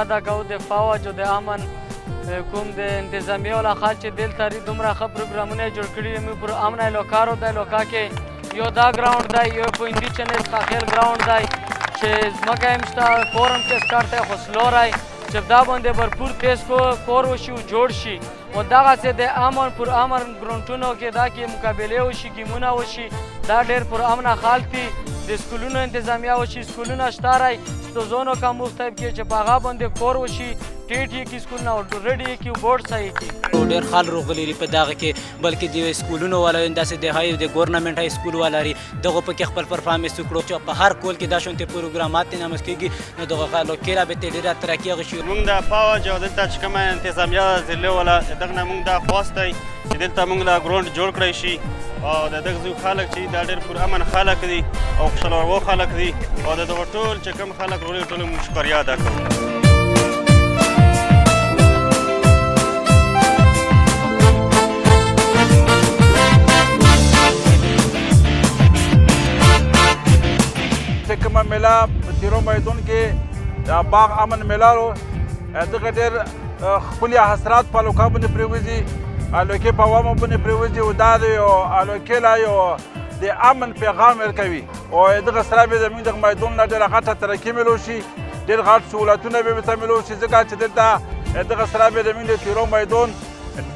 ادا کوو د فوج او د امن کوم د انتظامیه والا خلک چې دلته دومره ښه پروګرامونه یې جوړ کړي دي موږ پر امن علاقه رو د علاقه کې یو دا ګراوند دی یو پوینډي چنیز خاخیل ګراوند دی چې ځمکه هم شته کور هم چې سټارټ دی خو سلوری چې دا باندې भरपूर تیز کور وشي او جوړ شي او دغسې د امن پر امن ګرونټونو کې دا کې مقابلې وشي ګیمونه وشي دا ډېر پر امنه خلک دي د سکولونو انتظامیه وشي سکولونه شته رای ستوزونو کا مختلف کې چې په هغه باندې کور وشي ټیټ یې کې سکولونه او ډرډ یې کې بورډ صحیح کې ډېر خال روغلي په دغه کې بلکې د سکولونو والا داسې د های د ګورنمنټ های سکول والا لري دغه پکې خپل پرفارمنس وکړو چې په هر کول کې دا شونتې پروګرامات نامس کېږي نو دغه خلکو کې رابطې ډېره ترقي غشي موږ د فوج او دلته چې کومه انتظامیه ضلع والا دغه نه موږ دا خواست دی چې دلته موږ لا ګراوند جوړ کړی شي او د دغه ځای خلک چې دا ډېر پر امن خلک دي او خوشحاله خلک دي او د دغه ټول چې کوم خلک ورغلي ټول موږ شکریا ادا کوو کومه میله په تیرو میدون کې د باغ امن میله و دغه ډېر ښکلي حسرات په الوکا باندې پرېوځي الوکې په عوامو باندې پرېوځي او دا د یو الوکې لا یو د امن پیغام ورکوي او دغه سره به زموږ دغه میدون نه ډېره غټه ترقي میلو شي ډېر غټ سهولتونه به ورته میلو شي ځکه چې دلته دغه سره به زموږ د تیرو میدون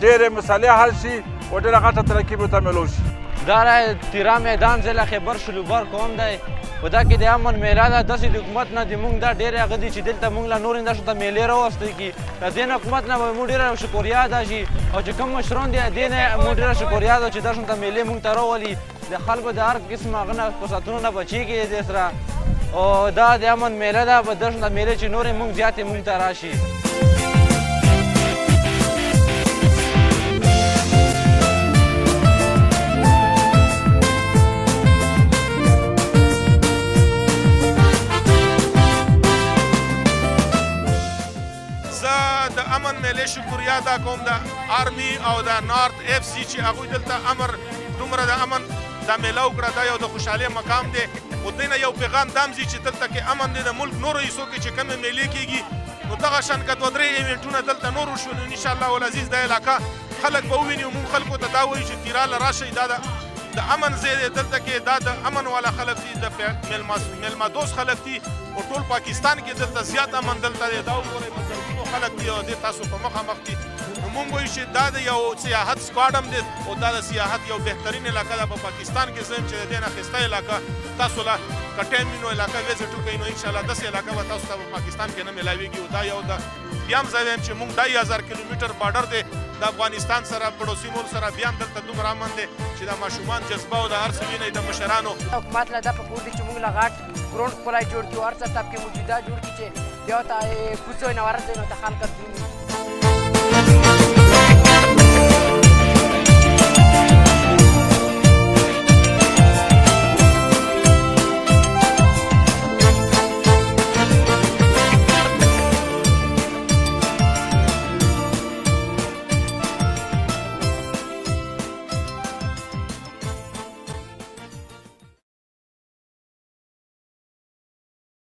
ډېرې مسالې حل شي او ډېره غټه ترقي به ورته میلو شي دا تیرا میدان ضلع خیبر شلوبر قوم دی په دا کې د امن میله ده داسې د حکومت نه د موږ دا ډېرې هغه دي چې دلته موږ له نورې داسې ته میلې راوستل کړي د دې نه حکومت نه به موږ ډېره شکریا ادا شي او چې کوم مشران دي دې نه موږ ډېره شکریا ادا چې داسې ته میلې موږ ته راولي د خلکو د هر قسم هغه نه فرصتونو نه بچېږي دې سره او دا د امن میله ده په داسې ته میلې چې نورې موږ زیاتې موږ ته راشي امن میلې شکریا ادا کوم د آرمي او د نارت اف سي چې هغوی دلته امر دومره د امن دا میله وکړه دا یو د خوشحالۍ مقام دی خو دوی نه یو پیغام دام ځي چې دلته کې امن دی د ملک نورو حصو کې چې کومې میلې کېږي نو دغه شان که دوه درې ایونټونه دلته نور وشو نو انشاءالله العزیز دا علاقه خلک به وویني او موږ خلکو ته دا وایو چې تیراله راشئ دا د امن ځای دی دلته کې دا د امن والا خلک دي د میلمه دوست خلک دي او ټول پاکستان کې دلته زیات امن دلته دی دا وګورئ په زرګونو خلک دي او دې تاسو په مخامخ دي نو موږ وایو چې دا د یو سیاحت سکواډ هم دی او دا د سیاحت یو بهترین علاقه ده په پاکستان کې زه یم چې د دې نه ښایسته علاقه تاسو له که ټایم وي نو علاقه ویزټ وکړئ نو انشاءالله داسې علاقه به تاسو ته په پاکستان کې نه میلاویږي او دا یو د بیا هم زه وایم چې موږ 2,000 کیلومیټر بارډر دی د افغانستان سره پړوسي ملک سره بیا هم دلته دومره امن دی چې د ماشومان جذبه او د هر څه وینئ د مشرانو حکومت له دا پکور دي چې موږ له غټ ګراوند ښکلی جوړ کړي او هر څه طبقې موجوده جوړ کړي چې بیا ته کوڅو نه ورځئ نو ته خلک